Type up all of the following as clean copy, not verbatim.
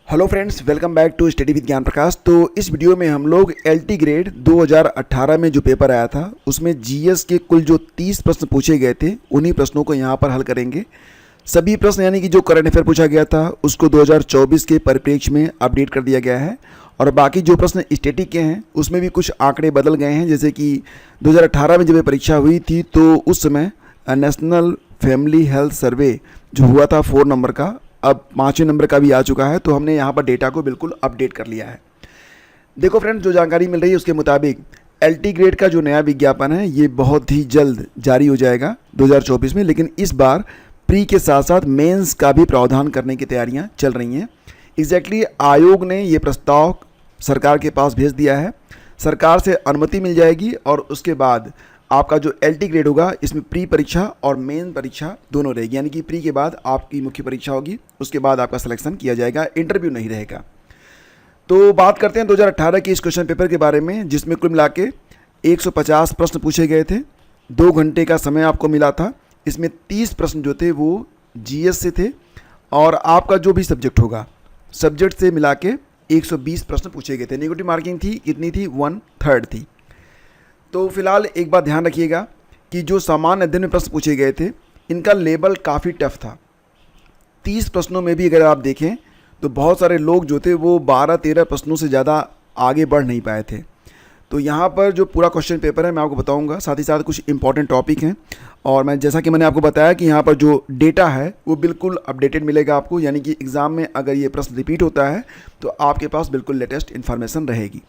Hello friends, welcome back to study with Gyan Prakash. तो इस video में हम लोग एलटी ग्रेड 2018 में जो पेपर आया था उसमें जीएस के कुल जो 30 प्रश्न पूछे गए थे उन्हीं प्रश्नों को यहाँ पर हल करेंगे। सभी प्रश्न यानी कि जो करंट अफेयर पूछा गया था उसको 2024 के परिप्रेक्ष्य में अपडेट कर दिया गया है और बाकी जो प्रश्न स्टैटिक के हैं उसमें भी कुछ आंकड़े बदल गए हैं। जैसे कि 2018 में जब ये परीक्षा हुई थी तो उस समय नेशनल फैमिली हेल्थ सर्वे जो हुआ था 4 नंबर का, अब 5वें नंबर का भी आ चुका है। तो हमने यहाँ पर डेटा को बिल्कुल अपडेट कर लिया है। देखो फ्रेंड्स, जो जानकारी मिल रही है उसके मुताबिक एलटी ग्रेड का जो नया विज्ञापन है ये बहुत ही जल्द जारी हो जाएगा 2024 में, लेकिन इस बार प्री के साथ साथ मेंस का भी प्रावधान करने की तैयारियां चल रही हैं। एग्जैक्टली आयोग ने ये प्रस्ताव सरकार के पास भेज दिया है। सरकार से अनुमति मिल जाएगी और उसके बाद आपका जो एलटी ग्रेड होगा इसमें प्री परीक्षा और मेन परीक्षा दोनों रहेगी। यानी कि प्री के बाद आपकी मुख्य परीक्षा होगी, उसके बाद आपका सिलेक्शन किया जाएगा, इंटरव्यू नहीं रहेगा। तो बात करते हैं 2018 के इस क्वेश्चन पेपर के बारे में, जिसमें कुल मिला के 150 प्रश्न पूछे गए थे। 2 घंटे का समय आपको मिला था। इसमें 30 प्रश्न जो थे वो जीएस से थे और आपका जो भी सब्जेक्ट होगा सब्जेक्ट से मिला के 120 प्रश्न पूछे गए थे। नेगेटिव मार्किंग थी कितनी थी? 1/3 थी। तो फिलहाल एक बात ध्यान रखिएगा कि जो सामान्य अध्ययन में प्रश्न पूछे गए थे इनका लेवल काफ़ी टफ था। 30 प्रश्नों में भी अगर आप देखें तो बहुत सारे लोग जो थे वो 12-13 प्रश्नों से ज़्यादा आगे बढ़ नहीं पाए थे। तो यहाँ पर जो पूरा क्वेश्चन पेपर है मैं आपको बताऊँगा, साथ ही साथ कुछ इंपॉर्टेंट टॉपिक हैं। और मैं जैसा कि मैंने आपको बताया कि यहाँ पर जो डेटा है वो बिल्कुल अपडेटेड मिलेगा आपको, यानी कि एग्ज़ाम में अगर ये प्रश्न रिपीट होता है तो आपके पास बिल्कुल लेटेस्ट इन्फॉर्मेशन रहेगी।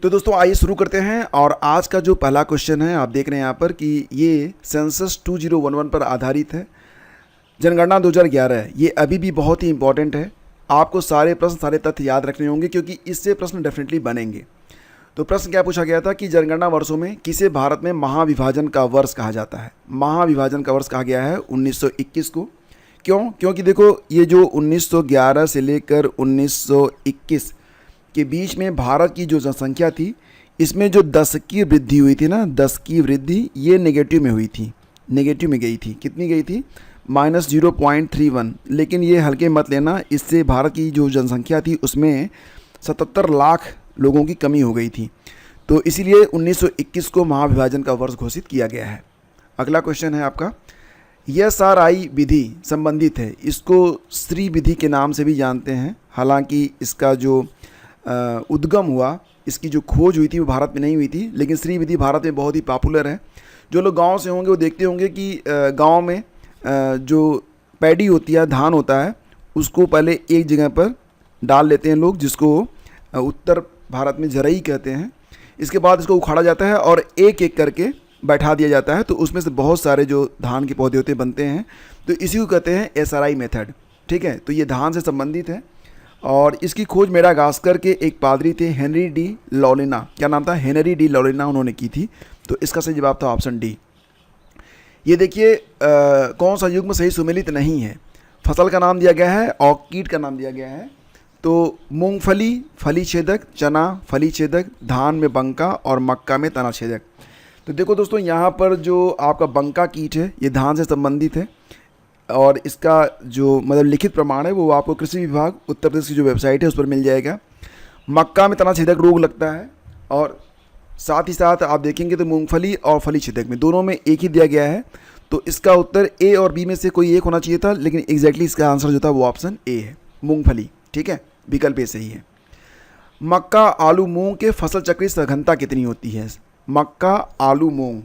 तो दोस्तों आइए शुरू करते हैं। और आज का जो पहला क्वेश्चन है आप देख रहे हैं यहाँ पर कि ये सेंसस 2011 पर आधारित है। जनगणना 2011 है, ये अभी भी बहुत ही इंपॉर्टेंट है। आपको सारे प्रश्न सारे तथ्य याद रखने होंगे क्योंकि इससे प्रश्न डेफिनेटली बनेंगे। तो प्रश्न क्या पूछा गया था कि जनगणना वर्षों में किसे भारत में महाविभाजन का वर्ष कहा जाता है? महाविभाजन का वर्ष कहा गया है 1921 को। क्योंकि देखो ये जो 1911 से लेकर 1921 के बीच में भारत की जो जनसंख्या थी इसमें जो 10 की वृद्धि हुई थी ना, 10 की वृद्धि ये नेगेटिव में हुई थी, नेगेटिव में गई थी। कितनी गई थी? -0.31। लेकिन ये हल्के मत लेना, इससे भारत की जो जनसंख्या थी उसमें 77 लाख लोगों की कमी हो गई थी। तो इसीलिए 1921 को महाविभाजन का वर्ष घोषित किया गया है। अगला क्वेश्चन है आपका, SRI विधि संबंधित है, इसको श्री विधि के नाम से भी जानते हैं। हालांकि इसका जो उद्गम हुआ, इसकी जो खोज हुई थी वो भारत में नहीं हुई थी, लेकिन श्री विधि भारत में बहुत ही पॉपुलर है। जो लोग गांव से होंगे वो देखते होंगे कि गांव में जो पैडी होती है, धान होता है, उसको पहले एक जगह पर डाल लेते हैं लोग, जिसको उत्तर भारत में जरई कहते हैं। इसके बाद इसको उखाड़ा जाता है और एक एक करके बैठा दिया जाता है, तो उसमें से बहुत सारे जो धान के पौधे होते बनते हैं। तो इसी को कहते हैं SRI मेथड। ठीक है, तो ये धान से संबंधित है और इसकी खोज मेडागास्कर के एक पादरी थे, हेनरी डी लॉलिना। क्या नाम था? हेनरी डी लॉलिना उन्होंने की थी। तो इसका सही जवाब था ऑप्शन डी। ये देखिए कौन सा युग्म सही सुमेलित नहीं है? फसल का नाम दिया गया है और कीट का नाम दिया गया है। तो मूंगफली फली छेदक, चना फली छेदक, धान में बंका और मक्का में तना छेदक। तो देखो दोस्तों, यहाँ पर जो आपका बंका कीट है ये धान से संबंधित है और इसका जो मतलब लिखित प्रमाण है वो आपको कृषि विभाग उत्तर प्रदेश की जो वेबसाइट है उस पर मिल जाएगा। मक्का में तना छेदक रोग लगता है और साथ ही साथ आप देखेंगे तो मूंगफली और फली छेदक में दोनों में एक ही दिया गया है। तो इसका उत्तर ए और बी में से कोई एक होना चाहिए था, लेकिन एग्जैक्टली इसका आंसर जो था वो ऑप्शन ए है, मूंगफली। ठीक है, विकल्प ए सही है। मक्का आलू मूंग के फसल चक्र सघनता कितनी होती है? मक्का आलू मूंग,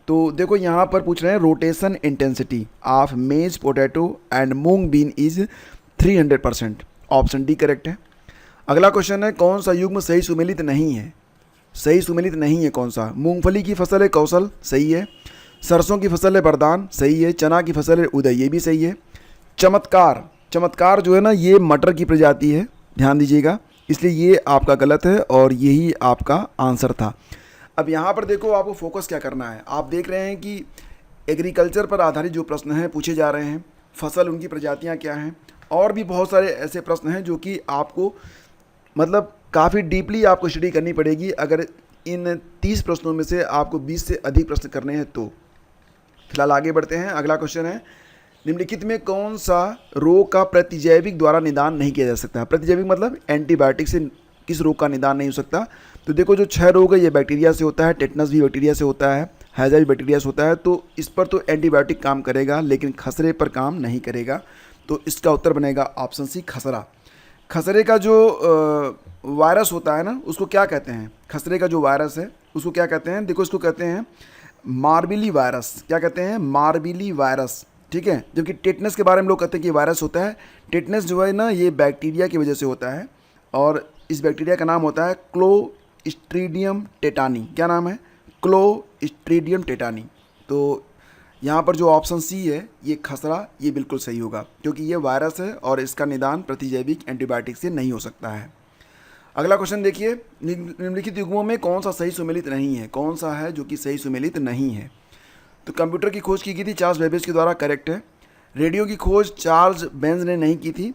तो देखो यहाँ पर पूछ रहे हैं rotation intensity of maize potato and mung bean is 300%। Option D correct है। अगला क्वेश्चन है, कौन सा युग्म सही सुमेलित नहीं है? सही सुमेलित नहीं है कौन सा? मूंगफली की फसल है कौशल, सही है। सरसों की फसल है वरदान, सही है। चना की फसल है उदय, ये भी सही है। चमत्कार, चमत्कार जो है ना ये मटर की प्रजाति है, ध्यान दीजिएगा, इसलिए ये आपका गलत है और यही आपका आंसर था। अब यहाँ पर देखो आपको फोकस क्या करना है। आप देख रहे हैं कि एग्रीकल्चर पर आधारित जो प्रश्न हैं पूछे जा रहे हैं, फसल उनकी प्रजातियाँ क्या हैं, और भी बहुत सारे ऐसे प्रश्न हैं जो कि आपको मतलब काफ़ी डीपली आपको स्टडी करनी पड़ेगी अगर इन 30 प्रश्नों में से आपको 20 से अधिक प्रश्न करने हैं तो। फिलहाल आगे बढ़ते हैं। अगला क्वेश्चन है, निम्नलिखित में कौन सा रोग का प्रतिजैविक द्वारा निदान नहीं किया जा सकता? प्रतिजैविक मतलब एंटीबायोटिक से किस रोग का निदान नहीं हो सकता? तो देखो जो 6 रोग है ये बैक्टीरिया से होता है, टेटनस भी बैक्टीरिया से होता है, हैजा भी बैक्टीरिया से होता है, तो इस पर तो एंटीबायोटिक काम करेगा लेकिन खसरे पर काम नहीं करेगा। तो इसका उत्तर बनेगा ऑप्शन सी, खसरा। खसरे का जो वायरस होता है ना उसको क्या कहते हैं? खसरे का जो वायरस है उसको क्या कहते हैं? देखो इसको कहते हैं मार्बिली वायरस। क्या कहते हैं? मार्बिली वायरस, ठीक है। जबकि टेटनस के बारे में लोग कहते हैं कि वायरस होता है। टेटनस जो है ना ये बैक्टीरिया की वजह से होता है और इस बैक्टीरिया का नाम होता है क्लोस्ट्रीडियम टेटानी। क्या नाम है? Clostridium tetani. तो यहाँ पर जो ऑप्शन सी है ये खसरा, ये बिल्कुल सही होगा क्योंकि ये वायरस है और इसका निदान प्रतिजैविक एंटीबायोटिक से नहीं हो सकता है। अगला क्वेश्चन देखिए, निम्नलिखित युग्मों में कौन सा सही सुमेलित नहीं है? कौन सा है जो कि सही सुमेलित नहीं है? तो कंप्यूटर की खोज की गई थी चार्ल्स बेबेज के द्वारा, करेक्ट है। रेडियो की खोज चार्ल्स बेंज ने नहीं की थी।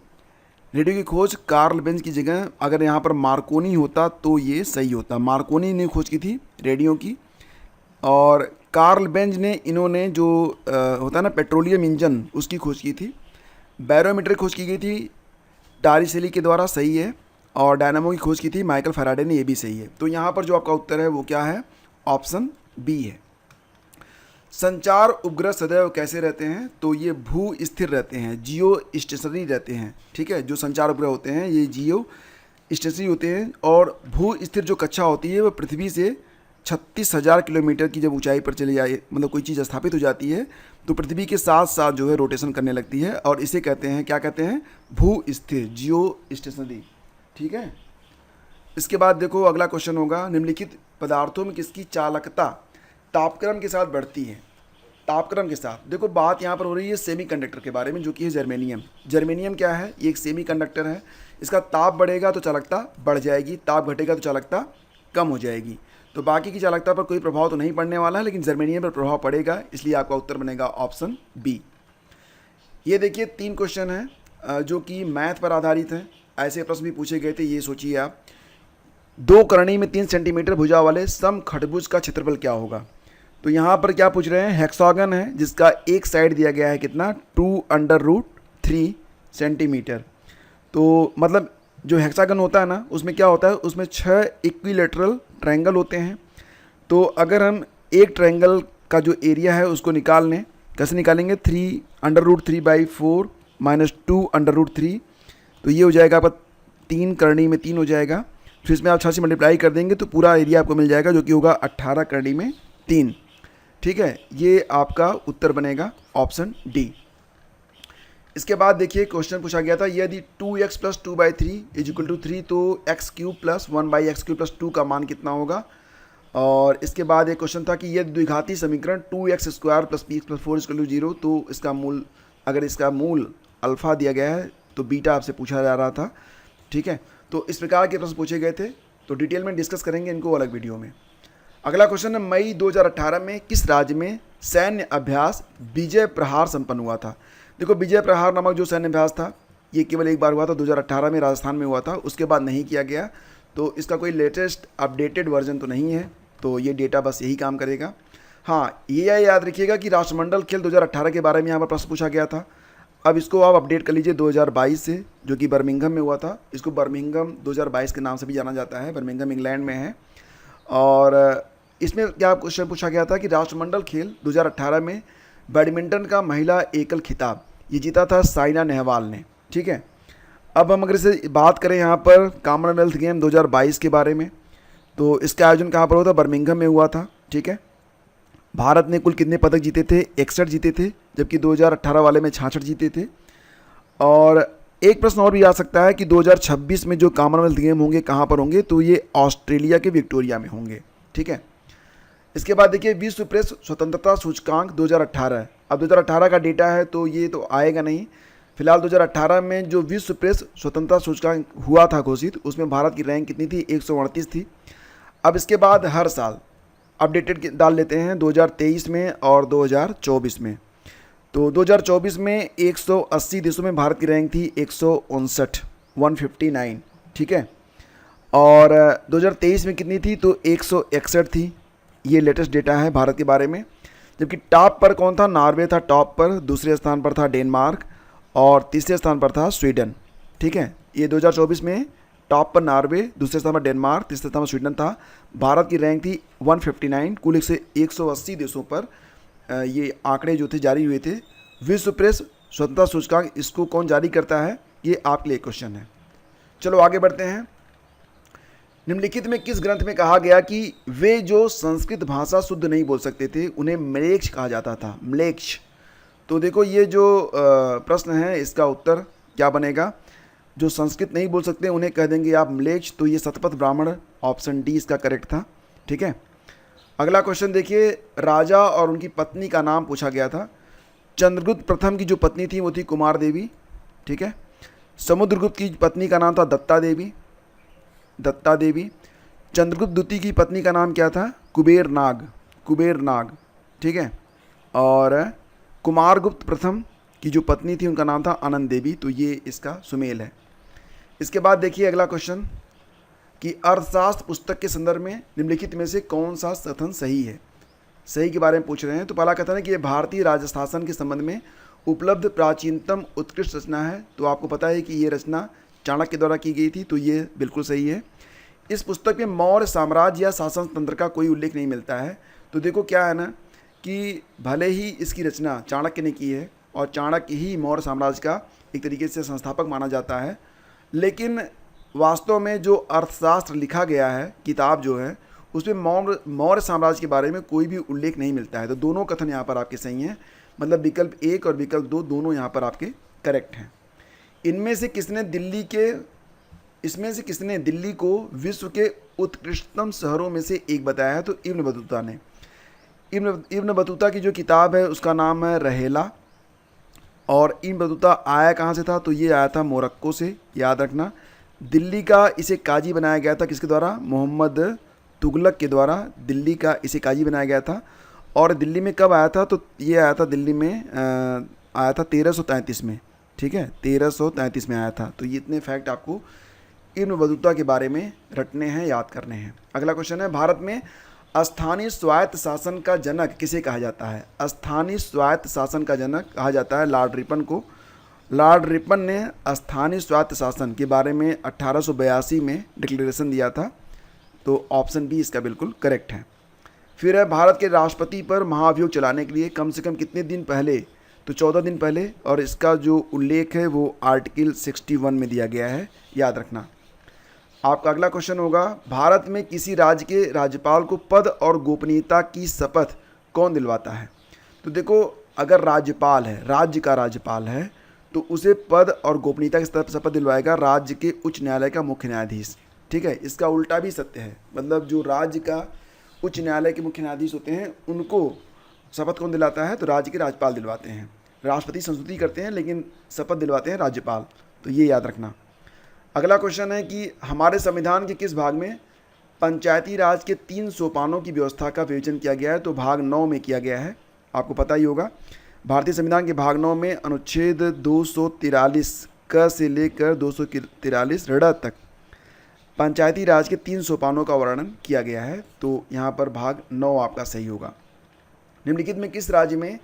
रेडियो की खोज कार्ल बेंज की जगह अगर यहाँ पर मार्कोनी होता तो ये सही होता। मार्कोनी ने खोज की थी रेडियो की, और कार्ल बेंज ने इन्होंने जो होता है ना पेट्रोलियम इंजन, उसकी खोज की थी। बैरोमीटर खोज की गई थी टारिसेली के द्वारा, सही है। और डायनामो की खोज की थी माइकल फैराडे ने, ये भी सही है। तो यहाँ पर जो आपका उत्तर है वो क्या है? ऑप्शन बी है। संचार उपग्रह सदैव कैसे रहते हैं? तो ये भू स्थिर रहते हैं, जियो स्टेशनरी रहते हैं, ठीक है। जो संचार उपग्रह होते हैं ये जियो स्टेशनरी होते हैं और भू स्थिर जो कक्षा होती है वो पृथ्वी से 36,000 किलोमीटर की जब ऊंचाई पर चली जाए, मतलब कोई चीज़ स्थापित हो जाती है तो पृथ्वी के साथ साथ जो है रोटेशन करने लगती है और इसे कहते हैं, क्या कहते हैं? भू स्थिर, जियो स्टेशनरी, ठीक है। इसके बाद देखो अगला क्वेश्चन होगा, निम्नलिखित पदार्थों में किसकी चालकता तापक्रम के साथ बढ़ती है? तापक्रम के साथ, देखो बात यहाँ पर हो रही है सेमीकंडक्टर के बारे में जो कि है जर्मेनियम। जर्मेनियम क्या है? ये एक सेमीकंडक्टर है। इसका ताप बढ़ेगा तो चालकता बढ़ जाएगी, ताप घटेगा तो चालकता कम हो जाएगी। तो बाकी की चालकता पर कोई प्रभाव तो नहीं पड़ने वाला है लेकिन जर्मेनियम पर प्रभाव पड़ेगा, इसलिए आपका उत्तर बनेगा ऑप्शन बी। ये देखिए 3 क्वेश्चन हैं जो कि मैथ पर आधारित हैं। ऐसे प्रश्न भी पूछे गए थे, ये सोचिए आप। 2 करणी में 3 सेंटीमीटर भुजा वाले सम खटभुज का क्षेत्रफल क्या होगा? तो यहाँ पर क्या पूछ रहे हैं? हेक्सागन है जिसका एक साइड दिया गया है कितना? 2√3 सेंटीमीटर। तो मतलब जो हेक्सागन होता है ना उसमें क्या होता है? उसमें 6 इक्विलेटरल ट्रायंगल होते हैं। तो अगर हम एक ट्रायंगल का जो एरिया है उसको निकाल लें, कैसे निकालेंगे? 3√3/4 - 2√3, तो ये हो जाएगा आपका 3 करणी में 3 हो जाएगा। फिर इसमें आप 6 से मल्टीप्लाई कर देंगे तो पूरा एरिया आपको मिल जाएगा जो कि होगा 18 करणी में 3, ठीक है। ये आपका उत्तर बनेगा ऑप्शन डी। इसके बाद देखिए क्वेश्चन पूछा गया था, यदि 2x + 2/3 = 3 तो x³ + 1/x³ + 2 का मान कितना होगा? और इसके बाद एक क्वेश्चन था कि यदि द्विघाती समीकरण 2x² + px + 4 = 0 तो इसका मूल, अगर इसका मूल अल्फ़ा दिया गया है तो बीटा आपसे पूछा जा रहा था, ठीक है। तो इस प्रकार के प्रश्न पूछे गए थे, तो डिटेल में डिस्कस करेंगे इनको अलग वीडियो में। अगला क्वेश्चन है, मई 2018 में किस राज्य में सैन्य अभ्यास विजय प्रहार संपन्न हुआ था? देखो विजय प्रहार नामक जो सैन्य अभ्यास था ये केवल एक बार हुआ था, 2018 में राजस्थान में हुआ था, उसके बाद नहीं किया गया। तो इसका कोई लेटेस्ट अपडेटेड वर्जन तो नहीं है, तो ये डेटा बस यही काम करेगा। हाँ, ये याद रखिएगा कि राष्ट्रमंडल खेल 2018 के बारे में यहाँ पर प्रश्न पूछा गया था। अब इसको आप अपडेट कर लीजिए 2022 से, जो कि बर्मिंघम में हुआ था। इसको बर्मिंघम 2022 के नाम से भी जाना जाता है, बर्मिंघम इंग्लैंड में है। और इसमें क्या क्वेश्चन पूछा गया था कि राष्ट्रमंडल खेल 2018 में बैडमिंटन का महिला एकल खिताब ये जीता था साइना नेहवाल ने, ठीक है। अब हम अगर इसे बात करें यहाँ पर कॉमनवेल्थ गेम 2022 के बारे में, तो इसका आयोजन कहाँ पर हुआ था? बर्मिंघम में हुआ था, ठीक है। भारत ने कुल कितने पदक जीते थे? 61 जीते थे, जबकि 2018 वाले में 66 जीते थे। और एक प्रश्न और भी आ सकता है कि 2026 में जो कॉमनवेल्थ गेम होंगे कहाँ पर होंगे? तो ये ऑस्ट्रेलिया के विक्टोरिया में होंगे, ठीक है। इसके बाद देखिए विश्व प्रेस स्वतंत्रता सूचकांक 2018। अब 2018 का डेटा है तो ये तो आएगा नहीं। फिलहाल 2018 में जो विश्व प्रेस स्वतंत्रता सूचकांक हुआ था घोषित, उसमें भारत की रैंक कितनी थी? 138 थी। अब इसके बाद हर साल अपडेटेड डाल लेते हैं 2023 में और 2024 में। तो 2024 में 180 देशों में भारत की रैंक थी 159, ठीक है। और 2023 में कितनी थी? तो 161 थी। ये लेटेस्ट डेटा है भारत के बारे में। जबकि टॉप पर कौन था? नॉर्वे था टॉप पर, दूसरे स्थान पर था डेनमार्क और तीसरे स्थान पर था स्वीडन। ठीक है, ये 2024 में टॉप पर नॉर्वे, दूसरे स्थान पर डेनमार्क, तीसरे स्थान पर स्वीडन था। भारत की रैंक थी 159, कुल 180 देशों पर ये आंकड़े जो थे जारी हुए थे। विश्व प्रेस स्वतंत्रता सूचकांक, इसको कौन जारी करता है? ये आपके लिए क्वेश्चन है। चलो आगे बढ़ते हैं। निम्नलिखित में किस ग्रंथ में कहा गया कि वे जो संस्कृत भाषा शुद्ध नहीं बोल सकते थे उन्हें म्लेच्छ कहा जाता था? म्लेच्छ। तो देखो ये जो प्रश्न है इसका उत्तर क्या बनेगा? जो संस्कृत नहीं बोल सकते उन्हें कह देंगे आप म्लेच्छ। तो ये शतपथ ब्राह्मण, ऑप्शन डी इसका करेक्ट था। ठीक है, अगला क्वेश्चन देखिए। राजा और उनकी पत्नी का नाम पूछा गया था। चंद्रगुप्त प्रथम की जो पत्नी थी वो थी कुमार देवी। ठीक है, समुद्रगुप्त की पत्नी का नाम था दत्ता देवी, दत्ता देवी। चंद्रगुप्त द्वितीय की पत्नी का नाम क्या था? कुबेर नाग, कुबेर नाग। ठीक है, और कुमारगुप्त प्रथम की जो पत्नी थी उनका नाम था आनंद देवी। तो ये इसका सुमेल है। इसके बाद देखिए अगला क्वेश्चन कि अर्थशास्त्र पुस्तक के संदर्भ में निम्नलिखित में से कौन सा कथन सही है? सही के बारे में पूछ रहे हैं। तो पहला कथन है कि ये भारतीय राजशासन के संबंध में उपलब्ध प्राचीनतम उत्कृष्ट रचना है। तो आपको पता है कि ये रचना चाणक्य द्वारा की गई थी, तो ये बिल्कुल सही है। इस पुस्तक में मौर्य साम्राज्य या शासन तंत्र का कोई उल्लेख नहीं मिलता है। तो देखो क्या है ना कि भले ही इसकी रचना चाणक्य ने की है और चाणक्य ही मौर्य साम्राज्य का एक तरीके से संस्थापक माना जाता है, लेकिन वास्तव में जो अर्थशास्त्र लिखा गया है, किताब जो है, उसमें मौर्य साम्राज्य के बारे में कोई भी उल्लेख नहीं मिलता है। तो दोनों कथन यहाँ पर आपके सही हैं, मतलब विकल्प 1 और विकल्प 2 दोनों यहाँ पर आपके करेक्ट हैं। इसमें से किसने दिल्ली को विश्व के उत्कृष्टतम शहरों में से एक बताया है? तो इब्न बतूता ने। इब्न बतूता की जो किताब है उसका नाम है रहेला। और इब्न बतूता आया कहाँ से था? तो ये आया था मोरक्को से, याद रखना। दिल्ली का इसे काजी बनाया गया था किसके द्वारा? मोहम्मद तुगलक के द्वारा दिल्ली का इसे काजी बनाया गया था। और दिल्ली में कब आया था? तो ये आया था दिल्ली में आया था 1333 में। ठीक है, 1333 में आया था। तो ये इतने फैक्ट आपको इब्न बतूता के बारे में रटने हैं, याद करने हैं। अगला क्वेश्चन है, भारत में स्थानीय स्वायत्त शासन का जनक किसे कहा जाता है? स्थानीय स्वायत्त शासन का जनक कहा जाता है लॉर्ड रिपन को। लॉर्ड रिपन ने स्थानीय स्वायत्त शासन के बारे में 1882 में डिक्लेरेशन दिया था। तो ऑप्शन बी इसका बिल्कुल करेक्ट है। फिर है, भारत के राष्ट्रपति पर महाभियोग चलाने के लिए कम से कम कितने दिन पहले? तो 14 दिन पहले। और इसका जो उल्लेख है वो आर्टिकल 61 में दिया गया है, याद रखना। आपका अगला क्वेश्चन होगा, भारत में किसी राज्य के राज्यपाल को पद और गोपनीयता की शपथ कौन दिलवाता है? तो देखो, अगर राज्यपाल है, राज्य का राज्यपाल है, तो उसे पद और गोपनीयता की शपथ दिलवाएगा राज्य के उच्च न्यायालय का मुख्य न्यायाधीश। ठीक है, इसका उल्टा भी सत्य है, मतलब जो राज्य का उच्च न्यायालय के मुख्य न्यायाधीश होते हैं उनको शपथ कौन दिलाता है? तो राज्य के राज्यपाल दिलवाते हैं। राष्ट्रपति संस्तुति करते हैं लेकिन शपथ दिलवाते हैं राज्यपाल। तो ये याद रखना। अगला क्वेश्चन है कि हमारे संविधान के किस भाग में पंचायती राज के 3 सोपानों की व्यवस्था का विवेचन किया गया है? तो भाग 9 में किया गया है, आपको पता ही होगा। भारतीय संविधान के भाग 9 में अनुच्छेद 243 क से लेकर 243 ऋ तक पंचायती राज के 3 सोपानों का वर्णन किया गया है। तो यहाँ पर भाग 9 आपका सही होगा। निम्नलिखित में किस राज्य में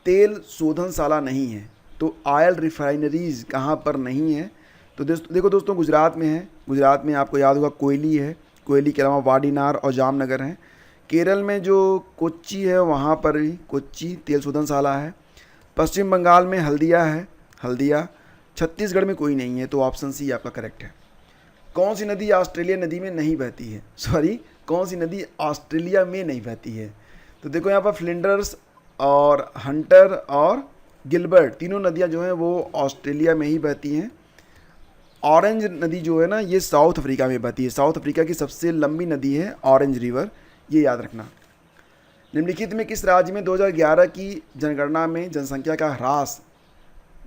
तेल शोधनशाला नहीं है? तो ऑयल रिफाइनरीज कहाँ पर नहीं है? तो देखो दोस्तों, गुजरात में है। गुजरात में आपको याद होगा कोयली है, कोयली के अलावा वाडीनार और जामनगर हैं। केरल में जो कोच्चि है वहाँ पर भी कोच्चि तेल शोधनशाला है। पश्चिम बंगाल में हल्दिया है, हल्दिया। छत्तीसगढ़ में कोई नहीं है। तो ऑप्शन सी आपका करेक्ट है। कौन सी नदी ऑस्ट्रेलिया नदी में नहीं बहती है? कौन सी नदी ऑस्ट्रेलिया में नहीं बहती है? तो देखो यहाँ पर फ्लिंडर्स और हंटर और गिलबर्ट तीनों नदियाँ जो हैं वो ऑस्ट्रेलिया में ही बहती हैं। ऑरेंज नदी जो है ना, ये साउथ अफ्रीका में बहती है। साउथ अफ्रीका की सबसे लंबी नदी है ऑरेंज रिवर, ये याद रखना। निम्नलिखित में किस राज्य में 2011 की जनगणना में जनसंख्या का ह्रास?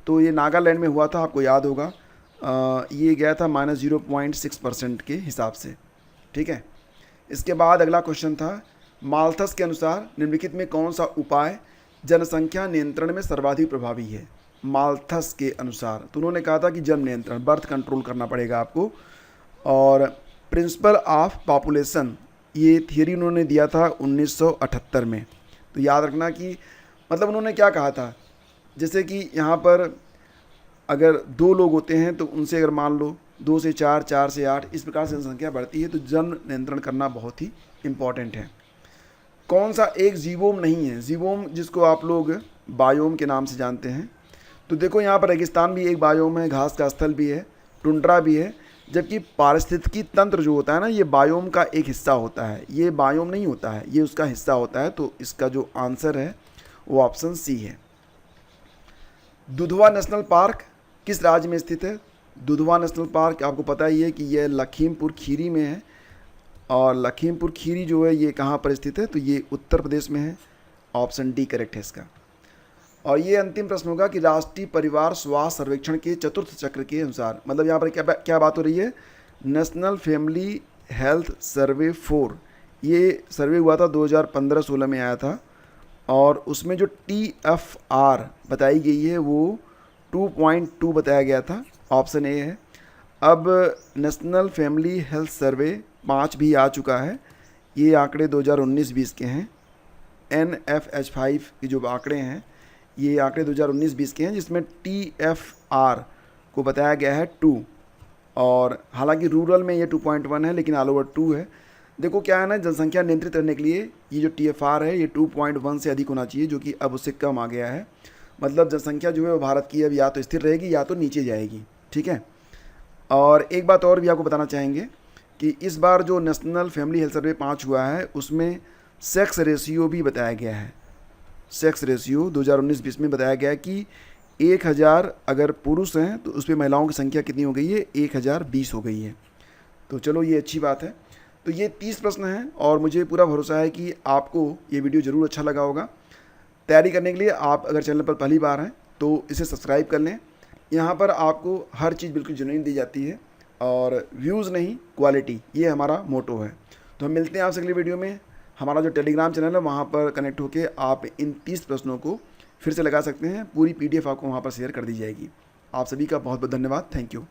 तो ये नागालैंड में हुआ था, आपको याद होगा। ये गया था -0.6% के हिसाब से। ठीक है, इसके बाद अगला क्वेश्चन था, माल्थस के अनुसार निम्नलिखित में कौन सा उपाय जनसंख्या नियंत्रण में सर्वाधिक प्रभावी है? माल्थस के अनुसार तो उन्होंने कहा था कि जन्म नियंत्रण, बर्थ कंट्रोल करना पड़ेगा आपको। और प्रिंसिपल ऑफ पॉपुलेशन, ये थियरी उन्होंने दिया था 1978 में। तो याद रखना कि मतलब उन्होंने क्या कहा था, जैसे कि यहाँ पर अगर 2 लोग होते हैं तो उनसे अगर मान लो 2 से 4, 4 से 8, इस प्रकार से जनसंख्या बढ़ती है, तो जन नियंत्रण करना बहुत ही इम्पॉर्टेंट है। कौन सा एक जीवोम नहीं है? जीवोम जिसको आप लोग बायोम के नाम से जानते हैं। तो देखो यहाँ पर रेगिस्तान भी एक बायोम है, घास का स्थल भी है, टुंड्रा भी है, जबकि पारिस्थितिकी तंत्र जो होता है ना, ये बायोम का एक हिस्सा होता है, ये बायोम नहीं होता है, ये उसका हिस्सा होता है। तो इसका जो आंसर है वो ऑप्शन सी है। दुधवा नेशनल पार्क किस राज्य में स्थित है? दुधवा नेशनल पार्क आपको पता ही है कि यह लखीमपुर खीरी में है, और लखीमपुर खीरी जो है ये कहाँ पर स्थित है? तो ये उत्तर प्रदेश में है। ऑप्शन डी करेक्ट है इसका। और ये अंतिम प्रश्न होगा कि राष्ट्रीय परिवार स्वास्थ्य सर्वेक्षण के चतुर्थ चक्र के अनुसार, मतलब यहाँ पर क्या बात हो रही है? नेशनल फैमिली हेल्थ सर्वे 4, ये सर्वे हुआ था 2015-16 में आया था, और उसमें जो TFR बताई गई है वो 2.2 बताया गया था। ऑप्शन ए है। अब नेशनल फैमिली हेल्थ सर्वे 5 भी आ चुका है, ये आंकड़े 2019-20 के हैं। NFH5 के जो आंकड़े हैं ये आंकड़े 2019-20 के हैं, जिसमें TFR को बताया गया है 2, और हालांकि रूरल में ये 2.1 है, लेकिन ऑल ओवर 2 है। देखो क्या है ना, जनसंख्या नियंत्रित करने के लिए ये जो TFR है ये 2.1 से अधिक होना चाहिए, जो कि अब उससे कम आ गया है। मतलब जनसंख्या जो है वो भारत की अब या तो स्थिर रहेगी या तो नीचे जाएगी, ठीक है। और एक बात और भी आपको बताना चाहेंगे कि इस बार जो नेशनल फैमिली हेल्थ सर्वे 5 हुआ है उसमें सेक्स रेशियो भी बताया गया है। सेक्स रेशियो 2019-20 में बताया गया है कि 1000 अगर पुरुष हैं तो उस पर महिलाओं की संख्या कितनी हो गई है? 1020 हो गई है। तो चलो ये अच्छी बात है। तो ये 30 प्रश्न हैं, और मुझे पूरा भरोसा है कि आपको ये वीडियो ज़रूर अच्छा लगा होगा। तैयारी करने के लिए आप अगर चैनल पर पहली बार हैं तो इसे सब्सक्राइब कर लें। यहाँ पर आपको हर चीज़ बिल्कुल जेन्युइन दी जाती है, और व्यूज़ नहीं क्वालिटी, ये हमारा मोटो है। तो हम मिलते हैं आपसे अगली वीडियो में। हमारा जो टेलीग्राम चैनल है वहाँ पर कनेक्ट होकर आप इन 30 प्रश्नों को फिर से लगा सकते हैं। पूरी PDF आपको वहाँ पर शेयर कर दी जाएगी। आप सभी का बहुत बहुत धन्यवाद। Thank you.